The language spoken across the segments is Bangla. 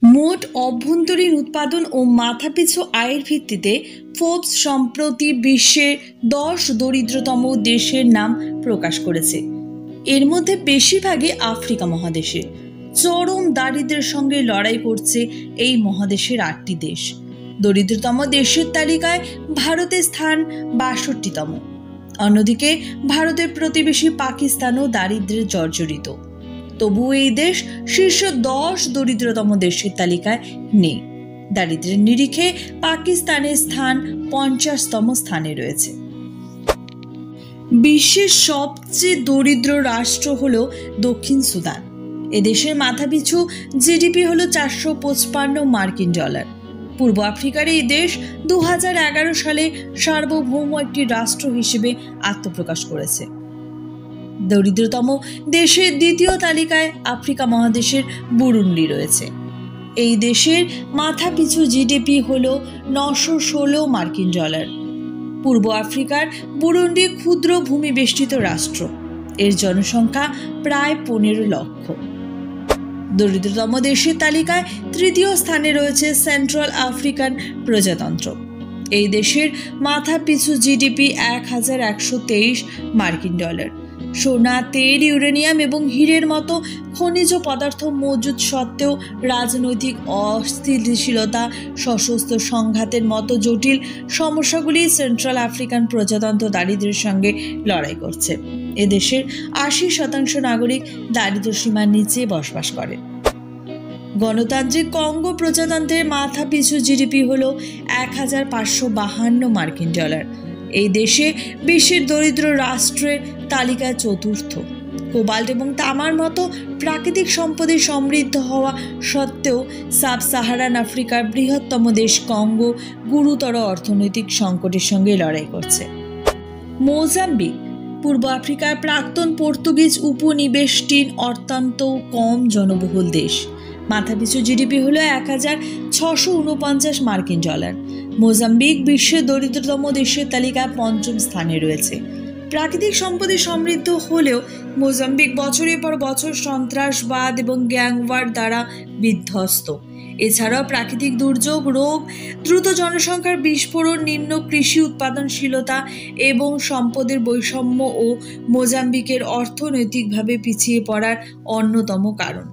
মোট অভ্যন্তরীণ উৎপাদন ও মাথাপিছু আয়ের ভিত্তিতে ফোর্বস সম্প্রতি বিশ্বের 10 দরিদ্রতম দেশের নাম প্রকাশ করেছে। এর মধ্যে বেশিরভাগই আফ্রিকা মহাদেশে। চরম দারিদ্র্যের সঙ্গে লড়াই করছে এই মহাদেশের 8টি দেশ। দরিদ্রতম দেশের তালিকায় ভারতের স্থান 62তম। অন্যদিকে ভারতের প্রতিবেশী পাকিস্তানও দারিদ্র্যে জর্জরিত। তবুও এই দেশ শীর্ষ 10 দরিদ্রতম দেশের তালিকায় নেই। দারিদ্র্যের নিরিখে পাকিস্তানের স্থান 50তম স্থানে রয়েছে। বিশ্বের সবচেয়ে দরিদ্র রাষ্ট্র হল দক্ষিণ সুদান। এদেশের মাথাপিছু জিডিপি হল $455। পূর্ব আফ্রিকার এই দেশ 2011 সালে সার্বভৌম একটি রাষ্ট্র হিসেবে আত্মপ্রকাশ করেছে। দরিদ্রতম দেশের দ্বিতীয় তালিকায় আফ্রিকা মহাদেশের বুরুন্ডি রয়েছে। এই দেশের মাথাপিছু জিডিপি হল $916। পূর্ব আফ্রিকার বুরুন্ডি ক্ষুদ্র ভূমিবেষ্টিত রাষ্ট্র। এর জনসংখ্যা প্রায় 15 লক্ষ। দরিদ্রতম দেশের তালিকায় তৃতীয় স্থানে রয়েছে সেন্ট্রাল আফ্রিকান প্রজাতন্ত্র। এই দেশের মাথাপিছু জিডিপি $1123। সোনা, তেল, ইউরেনিয়াম এবং হীরের মতো খনিজ পদার্থ মজুদ সত্ত্বেও রাজনৈতিক অস্থিতিশীলতা, সশস্ত্র সংঘাতের মতো জটিল সমস্যাগুলি সেন্ট্রাল আফ্রিকান প্রজাতন্ত্র দারিদ্র্যের সঙ্গে লড়াই করছে। এদেশের 80% নাগরিক দারিদ্র্য সীমার নিচে বসবাস করে। গণতান্ত্রিক কঙ্গো প্রজাতন্ত্রের মাথাপিছু জিডিপি হল $1552। এই দেশে বিশ্বের দরিদ্র রাষ্ট্রের তালিকায় 4র্থ। কোবাল্ট এবং তামার মতো প্রাকৃতিক সম্পদে সমৃদ্ধ হওয়া সত্ত্বেও সাব সাহারান আফ্রিকার বৃহত্তম দেশ কঙ্গো গুরুতর অর্থনৈতিক সংকটের সঙ্গে লড়াই করছে। মোজাম্বিক পূর্ব আফ্রিকার প্রাক্তন পর্তুগিজ উপনিবেশটির অত্যন্ত কম জনবহুল দেশ। মাথাপিছু জিডিপি হল $1649। মোজাম্বিক বিশ্বের দরিদ্রতম দেশের তালিকায় 5ম স্থানে রয়েছে। প্রাকৃতিক সম্পদে সমৃদ্ধ হলেও মোজাম্বিক বছরের পর বছর সন্ত্রাসবাদ এবং গ্যাংওয়ার দ্বারা বিধ্বস্ত। এছাড়াও প্রাকৃতিক দুর্যোগ, রোগ, দ্রুত জনসংখ্যার বিস্ফোরণ, নিম্ন কৃষি উৎপাদনশীলতা এবং সম্পদের বৈষম্য ও মোজাম্বিকের অর্থনৈতিকভাবে পিছিয়ে পড়ার অন্যতম কারণ।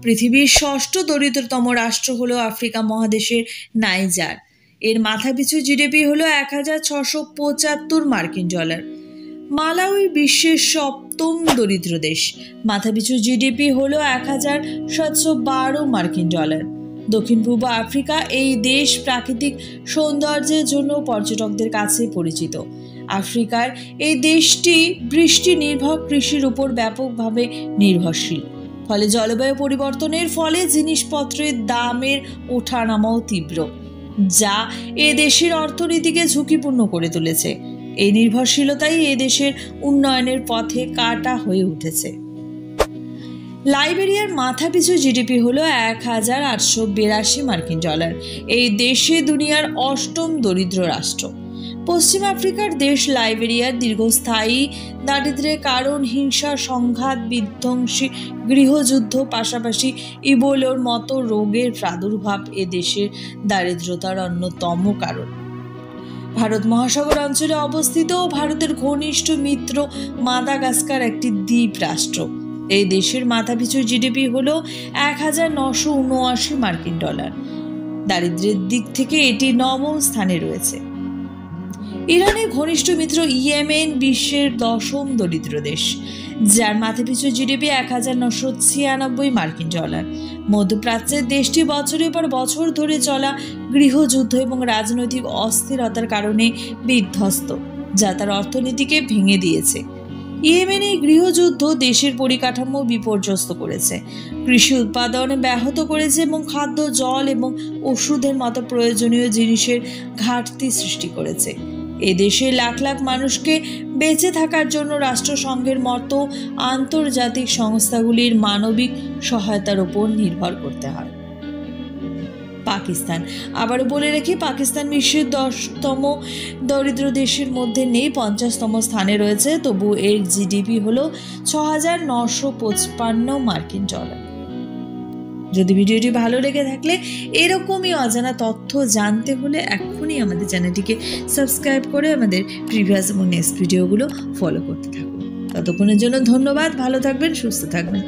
পৃথিবীর 6ষ্ঠ দরিদ্রতম রাষ্ট্র হল আফ্রিকা মহাদেশের নাইজার। এর মাথাপিছু জিডিপি হল $1075। মালাউই বিশ্বের 7ম দরিদ্র দেশ। মাথাপিছু জিডিপি হল $1712। দক্ষিণ পূর্ব আফ্রিকা এই দেশ প্রাকৃতিক সৌন্দর্যের জন্য পর্যটকদের কাছে পরিচিত। আফ্রিকার এই দেশটি বৃষ্টি নির্ভর কৃষির উপর ব্যাপকভাবে নির্ভরশীল। ফলে জলবায়ু পরিবর্তনের ফলে জিনিসপত্রের দামের ওঠানামাও তীব্র, যা এ দেশের অর্থনীতিকে ঝুঁকিপূর্ণ করে তুলেছে। এই নির্ভরশীলতাই এ দেশের উন্নয়নের পথে কাঁটা হয়ে উঠেছে। লাইবেরিয়ার মাথাপিছু জিডিপি হল $1882। এই দেশে দুনিয়ার 8ম দরিদ্র রাষ্ট্র। পশ্চিম আফ্রিকার দেশ লাইবেরিয়ার দীর্ঘস্থায়ী দারিদ্র্যের কারণ হিংসা, সংঘাত, বিধ্বংসী গৃহযুদ্ধ, পাশাপাশি ইবোলার মতো রোগের প্রাদুর্ভাব এ দেশের দারিদ্রতার অন্যতম কারণ। ভারত মহাসাগর অঞ্চলে অবস্থিত ভারতের ঘনিষ্ঠ মিত্র মাদাগাস্কার একটি দ্বীপ রাষ্ট্র। এই দেশের মাথাপিছু জিডিপি হল $1979। দারিদ্র্যের দিক থেকে এটি 9ম স্থানে রয়েছে। ইরানের ঘনিষ্ঠ মিত্র ইয়েমেন বিশ্বের 10ম দরিদ্র দেশ, যার মাথাপিছু জিডিপি $1996। মধ্যপ্রাচ্যের দেশটি বছরের পর বছর ধরে চলা গৃহযুদ্ধ এবং রাজনৈতিক অস্থিরতার কারণে বিধ্বস্ত, যা তার অর্থনীতিকে ভেঙে দিয়েছে। ইয়েমেন এই গৃহযুদ্ধ দেশের পরিকাঠামো বিপর্যস্ত করেছে, কৃষি উৎপাদন ব্যাহত করেছে এবং খাদ্য, জল এবং ওষুধের মতো প্রয়োজনীয় জিনিসের ঘাটতি সৃষ্টি করেছে। এ দেশে লাখ লাখ মানুষকে বেঁচে থাকার জন্য রাষ্ট্রসংঘের মতো আন্তর্জাতিক সংস্থাগুলির মানবিক সহায়তার উপর নির্ভর করতে হয়। পাকিস্তান, আবারও বলে রাখি, পাকিস্তান বিশ্বের 10তম দরিদ্র দেশের মধ্যে নেই, 50তম স্থানে রয়েছে। তবু এর জিডিপি হল $6955। যদি ভিডিওটি ভালো লেগে থাকলে এরকমই অজানা তথ্য জানতে হলে এক্ষুনি আমাদের চ্যানেলটিকে সাবস্ক্রাইব করে আমাদের প্রিভিয়াস এবং নেক্সট ভিডিওগুলো ফলো করতে থাকুন। ততক্ষণের জন্য ধন্যবাদ। ভালো থাকবেন, সুস্থ থাকবেন।